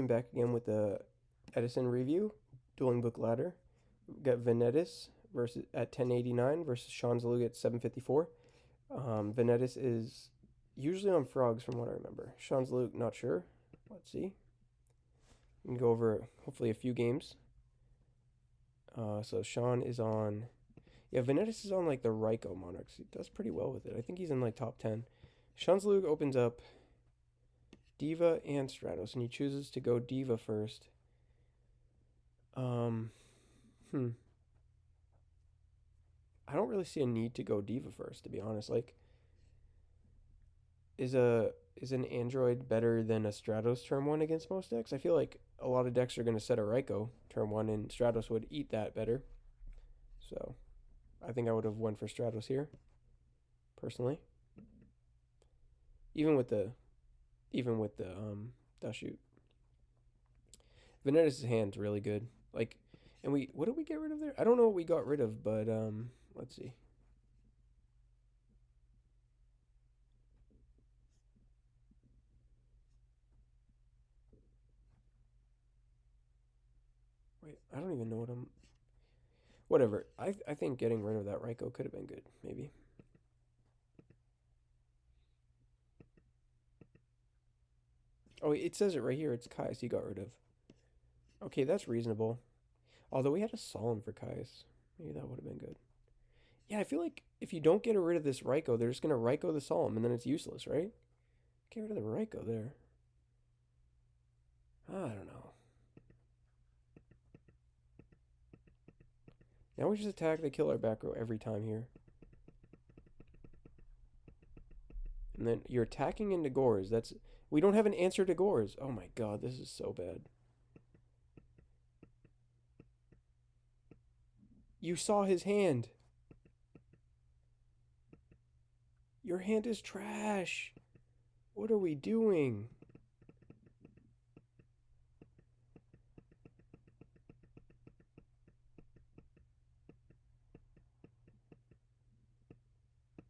I'm back again with the Edison review, Dueling Book Ladder. We've got Venetis versus at 1089 versus Sean Zalug at 754. Venetis is usually on frogs from what I remember. Sean Zalug, not sure. Let's see. We can go over hopefully a few games. So Sean is on. Yeah, Venetis is on like the Ryko Monarchs. He does pretty well with it. I think he's in like top 10. Sean Zalug opens up Diva and Stratos, and he chooses to go Diva first. Um, hmm. I don't really see a need to go Diva first, to be honest. Like, is an Android better than a Stratos turn one against most decks? I feel like a lot of decks are going to set a Ryko turn one, and Stratos would eat that better. So, I think I would have went for Stratos here, personally. Even with the, dash shoot. Venetis' hand's really good. Like, and what did we get rid of there? I don't know what we got rid of, but let's see. Wait, I don't even know what I'm. Whatever. I think getting rid of that Ryko could have been good, maybe. Oh, it says it right here. It's Kai's he got rid of. Okay, that's reasonable. Although we had a Solemn for Kai's. Maybe that would have been good. Yeah, I feel like if you don't get rid of this Ryko, they're just going to Ryko the Solemn, and then it's useless, right? Get rid of the Ryko there. I don't know. Now we just attack the killer back row every time here. And then you're attacking into Gores. We don't have an answer to Gores. Oh my god, this is so bad. You saw his hand. Your hand is trash. What are we doing?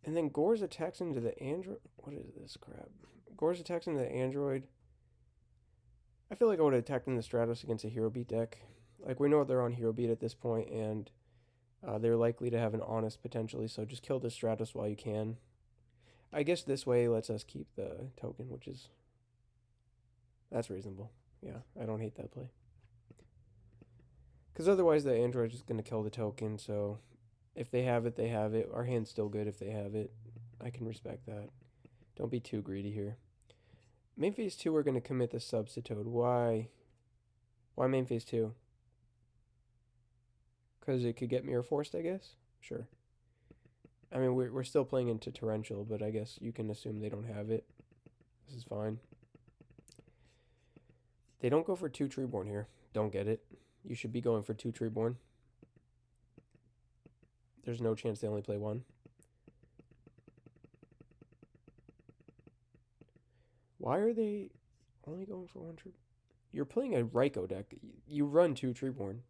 And then Gores attacks into the Android. What is this crap? Gores attacks into the Android. I feel like I would have attacked in the Stratos against a Hero Beat deck. Like, we know they're on Hero Beat at this point, and they're likely to have an Honest potentially, so just kill the Stratos while you can. I guess this way lets us keep the token, which is. That's reasonable. Yeah, I don't hate that play. Because otherwise, the Android is just going to kill the token, so if they have it, they have it. Our hand's still good if they have it. I can respect that. Don't be too greedy here. Main phase 2, we're going to commit the Substitute. Why? Why main phase 2? Because it could get Mirror Forced, I guess? Sure. I mean, we're still playing into Torrential, but I guess you can assume they don't have it. This is fine. They don't go for 2 Treeborn here. Don't get it. You should be going for 2 Treeborn. There's no chance they only play 1. Why are they only going for 1 Tree? You're playing a Ryko deck. You run 2 Treeborn.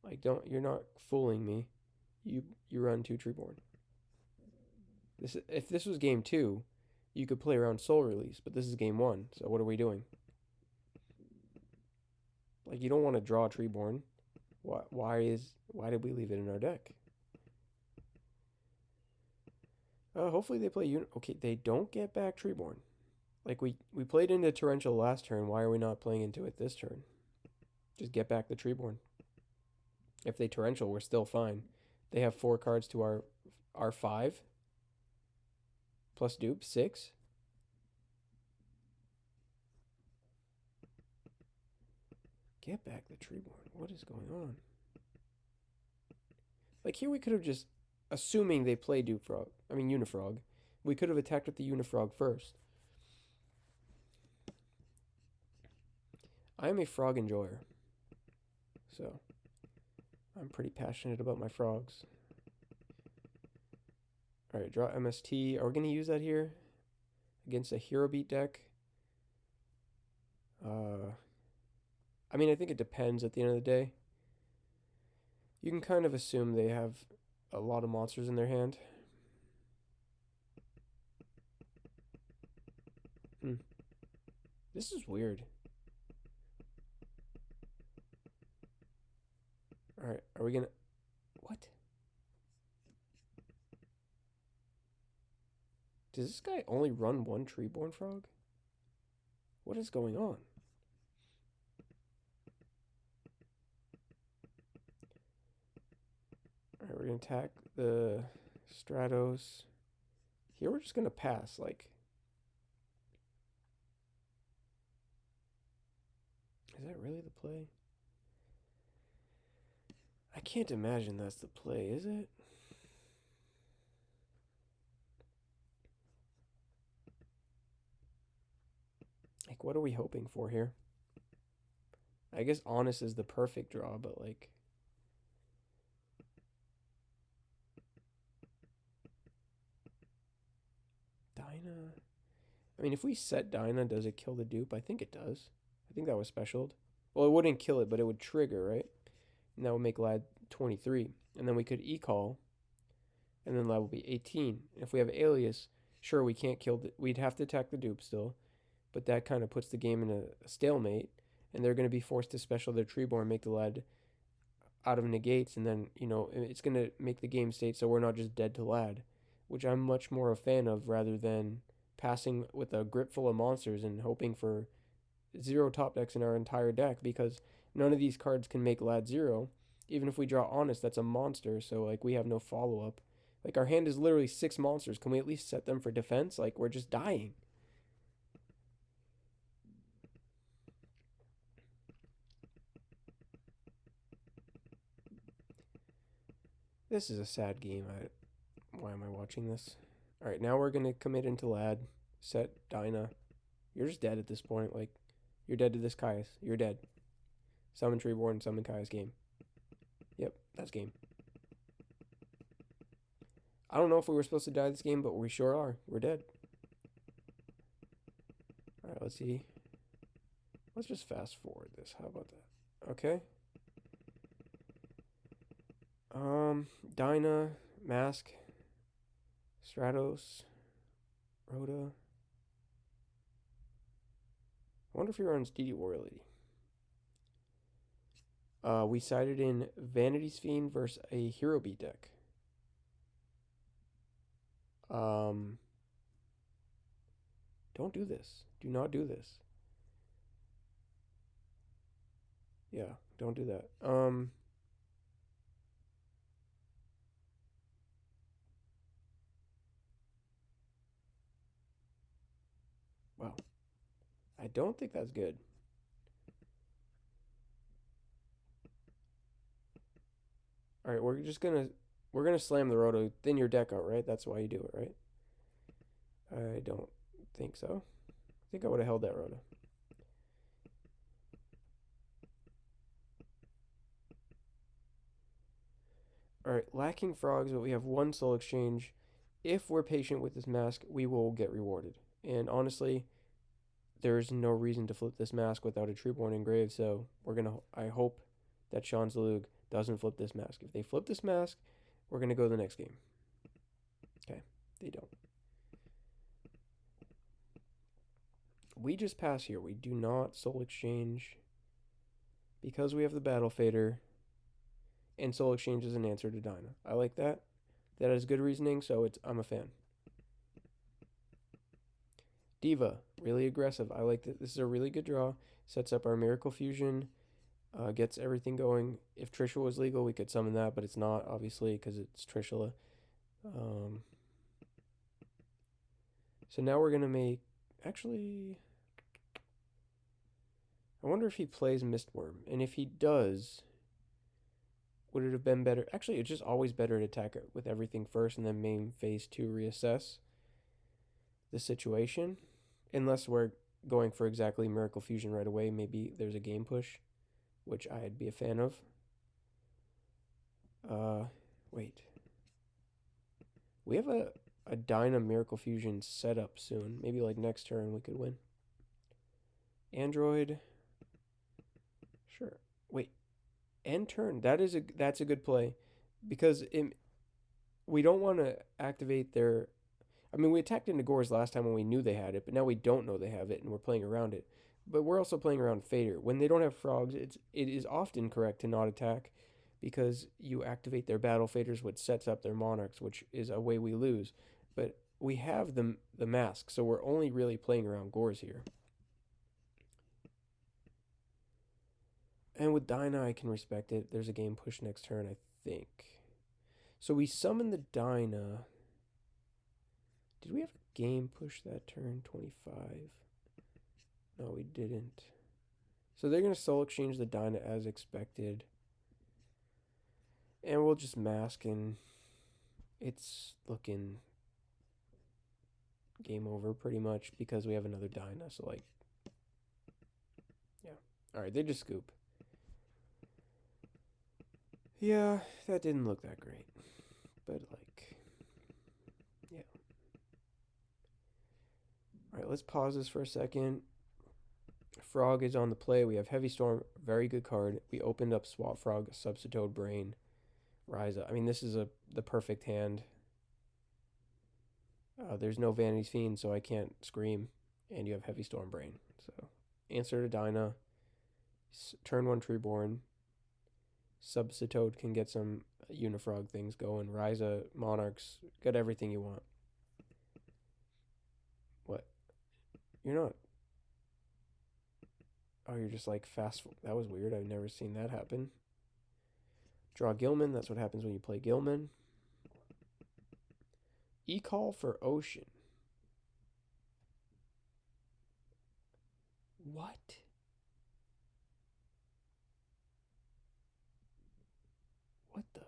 Like, you're not fooling me. You run 2 Treeborn. If this was game 2, you could play around Soul Release, but this is game 1. So what are we doing? Like, you don't want to draw Treeborn. Why did we leave it in our deck? Hopefully they play Okay, they don't get back Treeborn. Like, we played into Torrential last turn. Why are we not playing into it this turn? Just get back the Treeborn. If they Torrential, we're still fine. They have 4 cards to our 5. Plus dupe, 6. Get back the Treeborn. What is going on? Like, here we could have just, assuming they play Unifrog, we could have attacked with the Unifrog first. I am a frog enjoyer. So, I'm pretty passionate about my frogs. Alright, draw MST. Are we going to use that here? Against a Hero Beat deck? I mean, I think it depends at the end of the day. You can kind of assume they have a lot of monsters in their hand. This is weird. Alright, are we gonna... What? Does this guy only run one Treeborn Frog? What is going on? Alright, we're gonna attack the Stratos. Here we're just gonna pass, like... Is that really the play? I can't imagine that's the play, is it? Like, what are we hoping for here? I guess Honest is the perfect draw, but like... Dinah... I mean, if we set Dinah, does it kill the dupe? I think it does. I think that was specialed. Well, it wouldn't kill it, but it would trigger, right? And that would make Lad 23. And then we could e-call, and then Lad will be 18. If we have Alias, sure, we can't kill... We'd have to attack the dupe still, but that kind of puts the game in a stalemate, and they're going to be forced to special their Treeborn, make the Lad out of negates, and then, you know, it's going to make the game state so we're not just dead to Lad, which I'm much more a fan of rather than passing with a grip full of monsters and hoping for 0 top decks in our entire deck, because none of these cards can make Lad 0. Even if we draw Honest, that's a monster, so like we have no follow-up. Like our hand is literally 6 monsters. Can we at least set them for defense? Like we're just dying. This is a sad game. Why am I watching this? Alright, now we're going to commit into Lad. Set Dinah. You're just dead at this point. Like, you're dead to this Caius. You're dead. Summon Treeborn, summon Caius, game. Yep, that's game. I don't know if we were supposed to die this game, but we sure are. We're dead. Alright, let's see. Let's just fast forward this. How about that? Okay. Dinah, Mask, Stratos, Rhoda. I wonder if he runs DD Warrior Lady. We sided in Vanity's Fiend versus a Hero Beat deck. Don't do this. Do not do this. Yeah, don't do that. Wow. I don't think that's good. Alright, we're gonna slam the Roto, thin your deck out, right? That's why you do it, right? I don't think so. I think I would have held that Roto. Alright, lacking frogs, but we have 1 soul exchange. If we're patient with this mask, we will get rewarded. And honestly, there's no reason to flip this mask without a Treeborn engraved, so I hope that Sean Zalug doesn't flip this mask. If they flip this mask, we're gonna go to the next game. Okay, they don't. We just pass here. We do not soul exchange because we have the Battle Fader, and soul exchange is an answer to Dinah. I like that. That is good reasoning, so I'm a fan. Diva, really aggressive. I like that. This is a really good draw. Sets up our Miracle Fusion, gets everything going. If Trishula was legal, we could summon that, but it's not, obviously, because it's Trishula. So now we're going to make... Actually... I wonder if he plays Mistworm. And if he does, would it have been better? Actually, it's just always better to attack it with everything first and then main phase 2 reassess the situation. Unless we're going for exactly Miracle Fusion right away. Maybe there's a game push, which I'd be a fan of. Wait. We have a Dinah Miracle Fusion set up soon. Maybe like next turn we could win. Android. Sure. Wait. End turn. That's a good play. Because we don't want to activate their... I mean, we attacked into Gores last time when we knew they had it, but now we don't know they have it, and we're playing around it. But we're also playing around Fader. When they don't have frogs, it is often correct to not attack, because you activate their battle faders, which sets up their monarchs, which is a way we lose. But we have the mask, so we're only really playing around Gores here. And with Dinah, I can respect it. There's a game push next turn, I think. So we summon the Dinah. Did we have a game push that turn? 25. No, we didn't. So they're going to soul exchange the Dinah as expected. And we'll just mask, and it's looking game over pretty much because we have another Dinah. So, like, yeah. Alright, they just scoop. Yeah, that didn't look that great. But, like, yeah. Alright, let's pause this for a second. Frog is on the play. We have Heavy Storm, very good card. We opened up Swap Frog, Substitute Brain, Ryza. I mean, this is the perfect hand. There's no Vanity's Fiend, so I can't scream. And you have Heavy Storm Brain. So, answer to Dinah. Turn 1 Treeborn. Substitute can get some Unifrog things going. Ryza, Monarchs, get everything you want. What? You're not. Oh, you're just like fast. That was weird. I've never seen that happen. Draw Gilman. That's what happens when you play Gilman. E-call for Ocean. What? What the?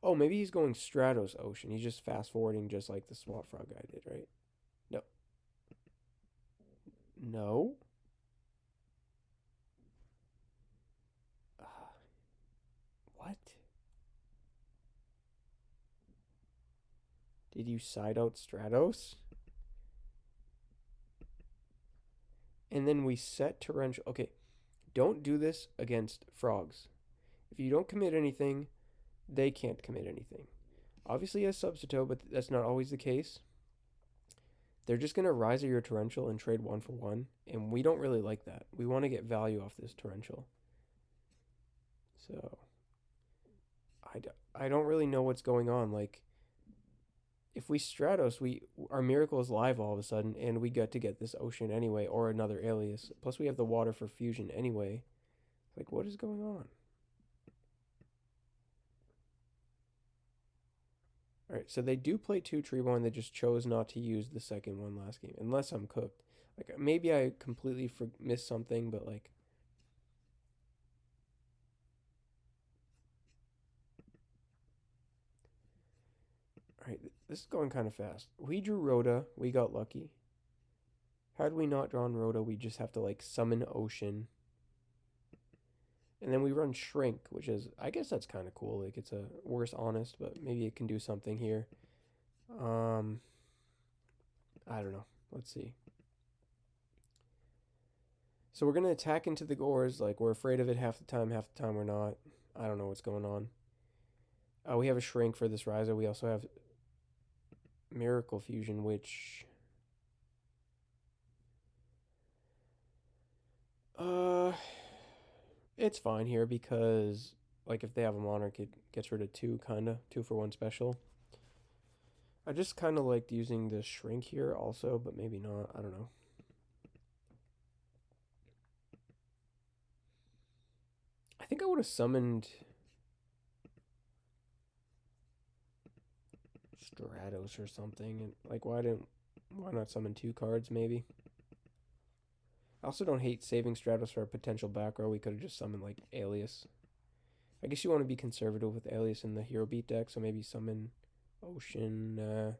Oh, maybe he's going Stratos Ocean. He's just fast forwarding just like the Swap Frog guy did, right? No. No? What? Did you side out Stratos? And then we set Torrential. Okay, don't do this against frogs. If you don't commit anything, they can't commit anything. Obviously, as Substitute, but that's not always the case. They're just going to rise your Torrential and trade 1 for 1, and we don't really like that. We want to get value off this Torrential. So, I don't really know what's going on. Like, if we Stratos, our Miracle is live all of a sudden, and we get to get this Ocean anyway, or another Alias. Plus, we have the water for fusion anyway. Like, what is going on? Alright, so they do play 2 Treeborn. They just chose not to use the second one last game, unless I'm cooked. Like, maybe I completely missed something, but like, alright, this is going kind of fast. We drew Rhoda. We got lucky. Had we not drawn Rhoda, we just have to like summon Ocean. And then we run Shrink, which is, I guess that's kind of cool. Like, it's a worse Honest, but maybe it can do something here. I don't know. Let's see. So we're going to attack into the Gores. Like, we're afraid of it half the time we're not. I don't know what's going on. We have a Shrink for this Ryza. We also have Miracle Fusion, which... it's fine here because, like, if they have a Monarch, it gets rid of 2, kind of. 2 for 1 special. I just kind of liked using the Shrink here also, but maybe not. I don't know. I think I would have summoned Stratos or something. And like, why not summon 2 cards maybe? I also don't hate saving Stratos for a potential back row. We could have just summoned like Alias. I guess you want to be conservative with Alias in the Hero Beat deck, so maybe summon Ocean.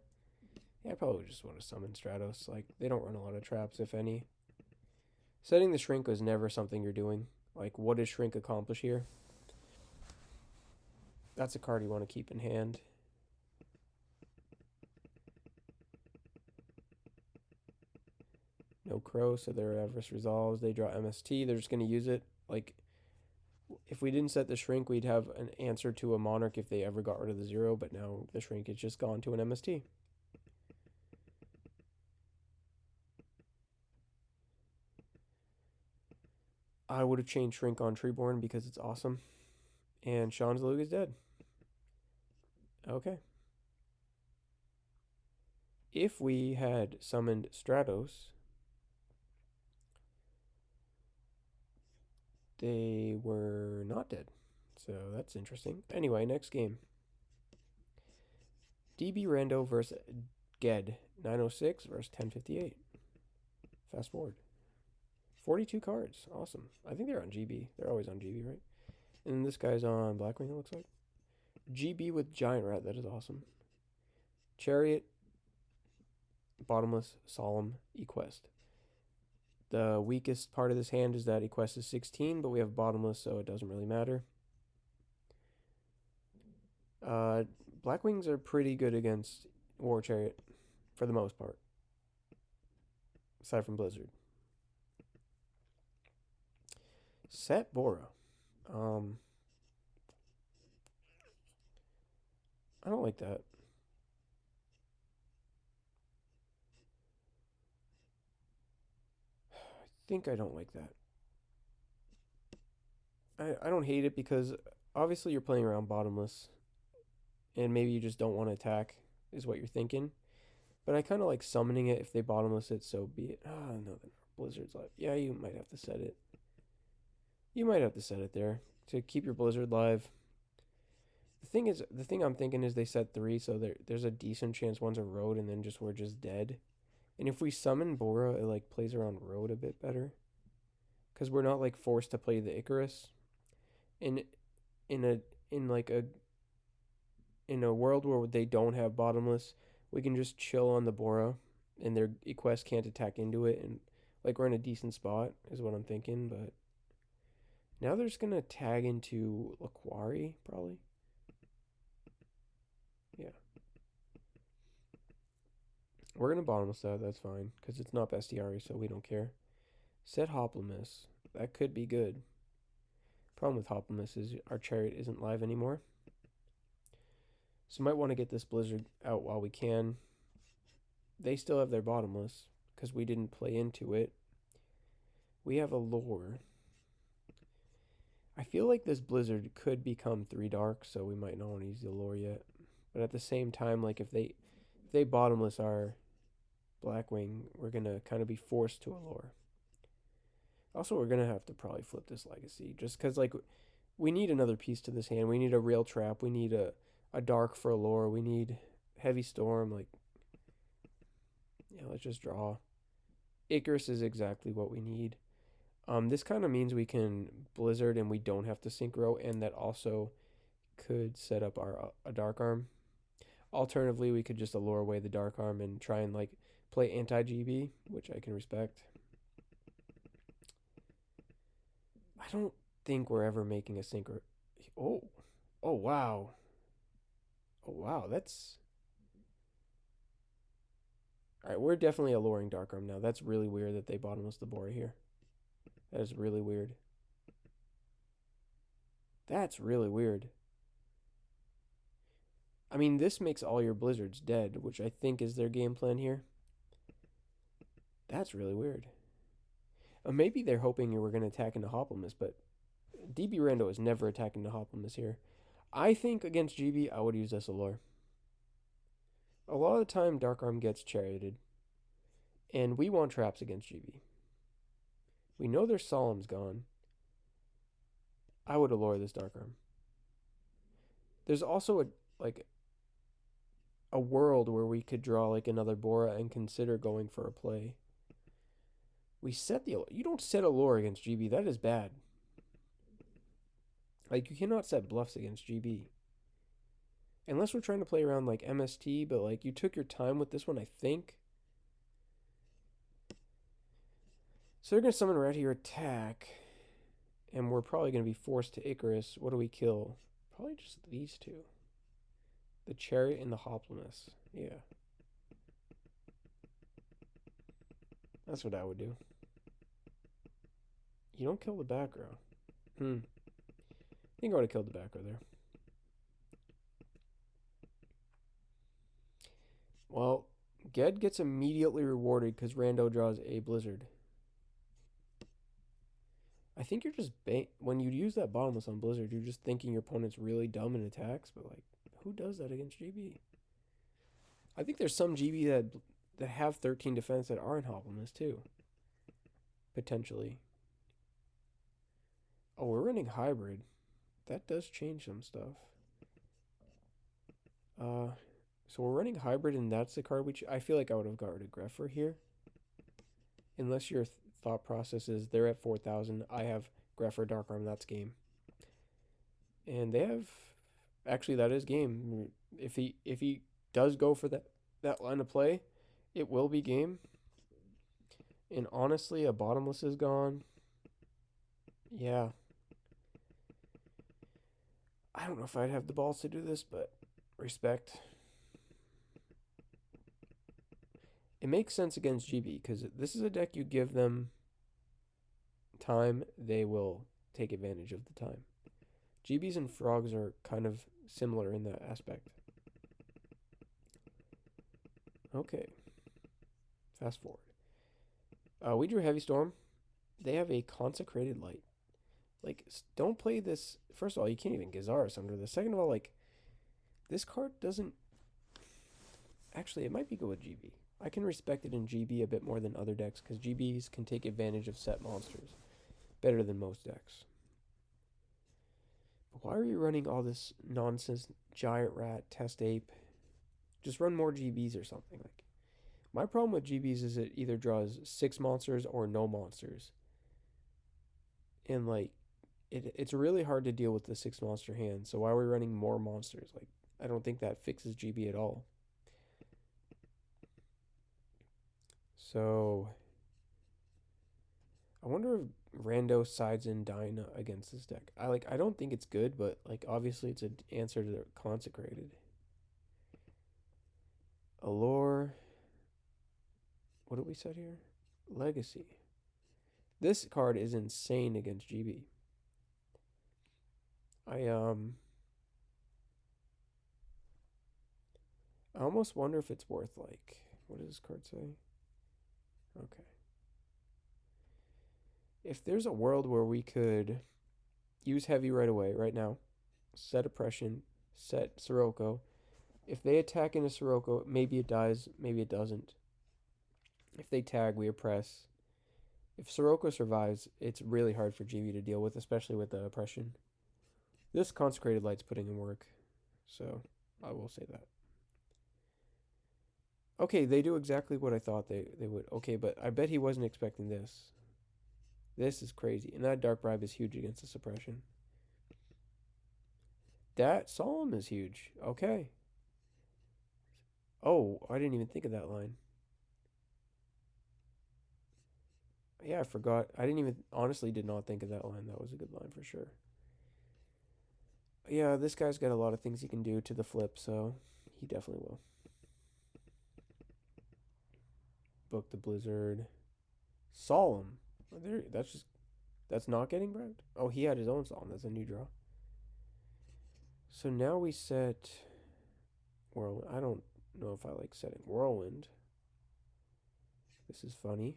Yeah, I probably just want to summon Stratos. Like, they don't run a lot of traps, if any. Setting the Shrink was never something you're doing. Like, what does Shrink accomplish here? That's a card you want to keep in hand. No Crow, so their Avarice resolves. They draw MST. They're just going to use it. Like, if we didn't set the Shrink, we'd have an answer to a Monarch if they ever got rid of the 0, but now the Shrink is just gone to an MST. I would have changed Shrink on Treeborn because it's awesome. And Sean's Luke is dead. Okay. If we had summoned Stratos, they were not dead. So that's interesting. Anyway, next game. DB Rando versus Ged. 906 versus 1058. Fast forward. 42 cards. Awesome. I think they're on GB. They're always on GB, right? And this guy's on Blackwing, it looks like. GB with Giant Rat. That is awesome. Chariot, Bottomless, Solemn, Equest. The weakest part of this hand is that Equest is 16, but we have Bottomless, so it doesn't really matter. Blackwings are pretty good against War Chariot, for the most part. Aside from Blizzard. Set Bora. I don't like that. I think I don't like that. I don't hate it because obviously you're playing around Bottomless, and maybe you just don't want to attack, is what you're thinking. But I kind of like summoning it. If they Bottomless it, so be it. Ah, no, Blizzard's live. Yeah, you might have to set it. You might have to set it there to keep your Blizzard live. The thing I'm thinking is they set 3, so there's a decent chance one's a road, and then we're just dead. And if we summon Bora, it like plays around road a bit better, because we're not like forced to play the Icarus. In in a in like a in a world where they don't have Bottomless, we can just chill on the Bora, and their Equest can't attack into it, and like we're in a decent spot is what I'm thinking. But now they're just gonna tag into Laquari probably. Yeah, we're gonna Bottomless that. That's fine because it's not Bestiary, so we don't care. Set Hoplimus. That could be good. Problem with Hoplimus is our Chariot isn't live anymore. So might want to get this Blizzard out while we can. They still have their Bottomless because we didn't play into it. We have a Lore. I feel like this Blizzard could become 3 dark, so we might not want to use the Lore yet. But at the same time, like if they Bottomless our Blackwing, we're gonna kind of be forced to a Lore. Also, we're gonna have to probably flip this Legacy just because like we need another piece to this hand. We need a Rail Trap. We need a Dark for a Lore. We need Heavy Storm. Like, yeah, let's just draw. Icarus is exactly what we need. This kind of means we can Blizzard and we don't have to Synchro, and that also could set up our a Dark Arm. Alternatively, we could just allure away the Dark Arm and try and like play anti-GB, which I can respect. I don't think we're ever making a Synchro. Oh, oh wow, oh wow, that's all right. We're definitely alluring Dark Arm now. That's really weird that they Bottomless the Bora here. That is really weird. That's really weird. I mean, this makes all your Blizzards dead, which I think is their game plan here. That's really weird. Maybe they're hoping you were going to attack into Hoplimus, but DB Rando is never attacking the Hoplimus here. I think against GB, I would use this Allure. A lot of the time, Dark Arm gets charioted, and we want traps against GB. We know their Solemn's gone. I would Allure this Dark Arm. There's also a world where we could draw like another Bora and consider going for a play. We set the you don't set a lore against GB. That is bad. Like you cannot set bluffs against GB. Unless we're trying to play around like MST, but like you took your time with this one, I think. So they're gonna summon right here attack. And we're probably gonna be forced to Icarus. What do we kill? Probably just these two. The Chariot and the Hoplimus. Yeah. That's what I would do. You don't kill the back row. I think I would have killed the back row there. Well, Ged gets immediately rewarded because Rando draws a Blizzard. I think you're just when you use that bottomless on Blizzard, you're just thinking your opponent's really dumb in attacks, but like, who does that against GB? I think there's some GB that have 13 defense that aren't Hoplomist too, potentially. Oh, we're running hybrid. That does change some stuff. Uh, so we're running hybrid, and that's the card which I feel like I would have guarded Greffer here, unless your thought process is they're at 4,000. I have Greffer Dark Arm. That's game, and they have actually that is game. If he does go for that line of play, it will be game. And honestly, a bottomless is gone. Yeah, I don't know if I'd have the balls to do this, but respect. It makes sense against GB because this is a deck you give them time, they will take advantage of the time. GBs and frogs are kind of similar in that aspect. Okay, fast forward. We drew Heavy Storm. They have a Consecrated Light. Like, don't play this. First of all, you can't even Gizaris under this. Second of all, like, this card doesn't. Actually, it might be good with GB. I can respect it in GB a bit more than other decks because GBs can take advantage of set monsters better than most decks. But why are you running all this nonsense? Giant Rat, Test Ape. Just run more GBs or something. Like, my problem with GBs is it either draws 6 monsters or no monsters. And like it's really hard to deal with the 6 monster hand. So why are we running more monsters? Like, I don't think that fixes GB at all. So I wonder if Rando sides in Dyna against this deck. I don't think it's good, but like obviously it's an answer to the Consecrated. Allure. What did we set here? Legacy. This card is insane against GB. I I almost wonder if it's worth like what does this card say? Okay. If there's a world where we could use heavy right away, right now, set oppression, set Sirocco. If they attack into Sirocco, maybe it dies, maybe it doesn't. If they tag, we oppress. If Sirocco survives, it's really hard for GB to deal with, especially with the oppression. This Consecrated Light's putting in work, so I will say that. Okay, they do exactly what I thought they would. Okay, but I bet he wasn't expecting this. This is crazy. And that Dark Bribe is huge against the suppression. That Solemn is huge. Okay. Oh, I didn't even think of that line. Yeah, I forgot. I didn't even, honestly, did not think of that line. That was a good line for sure. Yeah, this guy's got a lot of things he can do to the flip, so he definitely will. Book the Blizzard. Solemn. There, that's not getting bribed? Oh, he had his own Solemn. That's a new draw. So now we set Whirlwind. I don't know if I like setting Whirlwind. This is funny.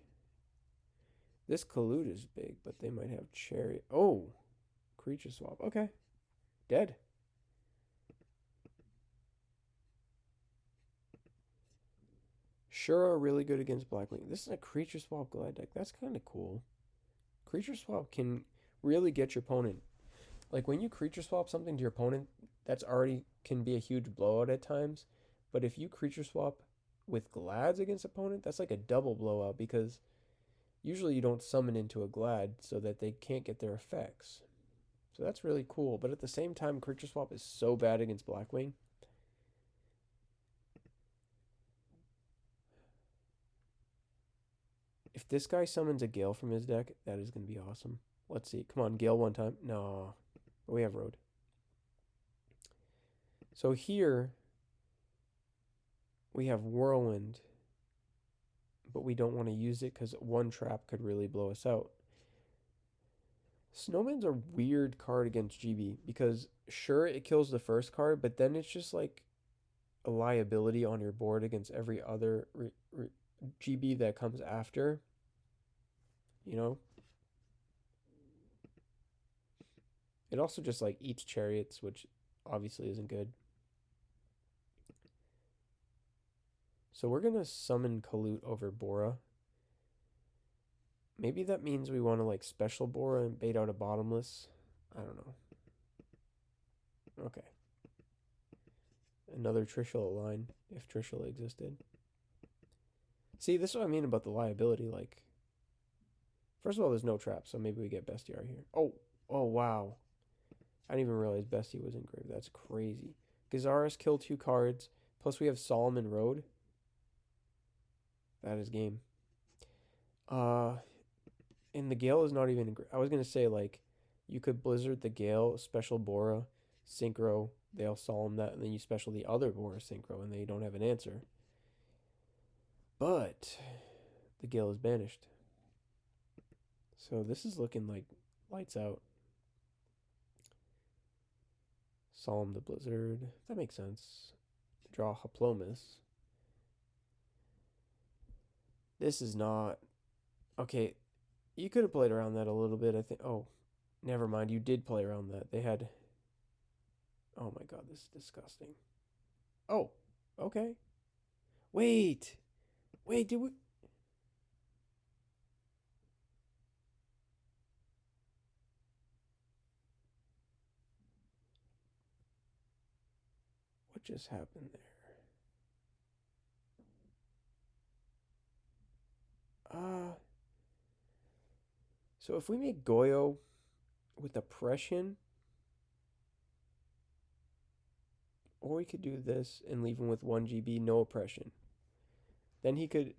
This Collude is big, but they might have Chariot. Oh, creature swap. Okay. Dead. Shura really good against Blackwing. This is a creature swap Glad deck. That's kind of cool. Creature swap can really get your opponent. Like when you creature swap something to your opponent, that's already can be a huge blowout at times. But if you creature swap with Glads against opponent, that's like a double blowout because usually you don't summon into a Glad so that they can't get their effects. So that's really cool. But at the same time, creature swap is so bad against Blackwing. If this guy summons a Gale from his deck, that is going to be awesome. Let's see. Come on, Gale one time. No. We have Road. So here we have Whirlwind, but we don't want to use it because one trap could really blow us out. Snowman's a weird card against GB because sure it kills the first card, but then it's just like a liability on your board against every other GB that comes after. You know? It also just like eats chariots, which obviously isn't good. So we're gonna summon Kalut over Bora. Maybe that means we want to like special Bora and bait out a bottomless. I don't know. Okay. Another Trishula line, if Trishula existed. See, this is what I mean about the liability. Like, first of all, there's no trap, so maybe we get Bestiar here. Oh, wow. I didn't even realize Bestie was engraved. That's crazy. Gazaris kill 2 cards, plus we have Solomon Road. That is game. And the Gale is not even engraved. I was going to say, like, you could Blizzard the Gale, special Bora, Synchro, they'll Solemn that, and then you special the other Bora Synchro, and they don't have an answer. But the Gale is banished. So this is looking like lights out. Solemn the Blizzard. That makes sense. Draw Haplomus. This is not... Okay, you could have played around that a little bit, I think. Oh, never mind. You did play around that. They had... Oh my god, this is disgusting. Oh, okay. Wait, did we... What just happened there? So if we make Goyo with oppression, or we could do this and leave him with 1 GB, no oppression. Then he could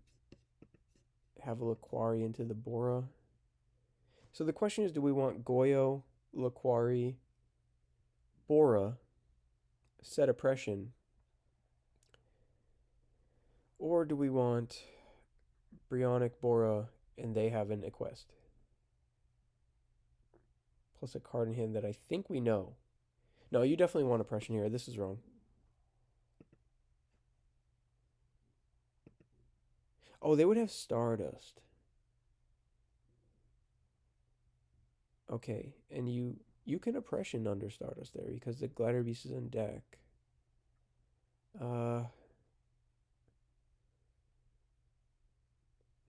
have a Laquari into the Bora. So the question is, do we want Goyo, Laquari, Bora, set oppression, or do we want Brionic, Bora, and they have an Equest? Plus a card in hand that I think we know. No, you definitely want oppression here. This is wrong. Oh, they would have Stardust. Okay, and you can oppression under Stardust there because the Glider Beast is in deck. No,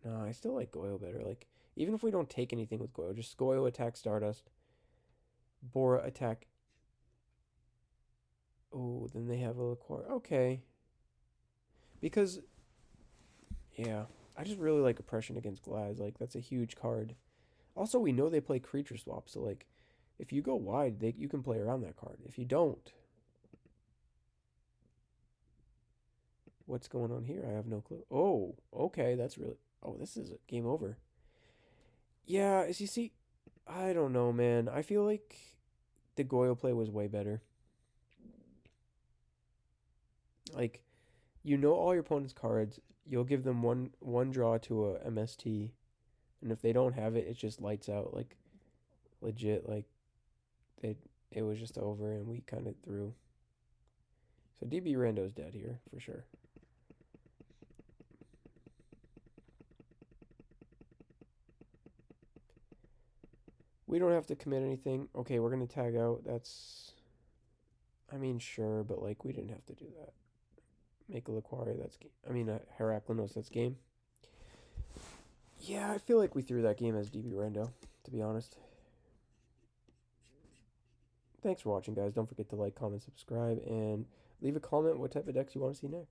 I still like Goyo better. Like, even if we don't take anything with Goyo, just Goyo attack Stardust. Bora attack. Oh, then they have a Laquari. Okay. Because, yeah, I just really like oppression against Glads. Like, that's a huge card. Also, we know they play creature swap, so, like, if you go wide, you can play around that card. If you don't, what's going on here? I have no clue. Oh, okay, that's really... Oh, this is game over. Yeah, as you see, I don't know, man. I feel like the Goyo play was way better. Like, you know all your opponent's cards. You'll give them one draw to a MST, and if they don't have it, it just lights out. Like, legit, like, it was just over, and we kind of threw. So DB Rando's dead here, for sure. We don't have to commit anything. Okay, we're going to tag out. That's... I mean, sure, but, like, we didn't have to do that. Make a Laquari, that's game. I mean, Heraklinos, that's game. Yeah, I feel like we threw that game as DB Rando, to be honest. Thanks for watching, guys. Don't forget to like, comment, subscribe, and leave a comment what type of decks you want to see next.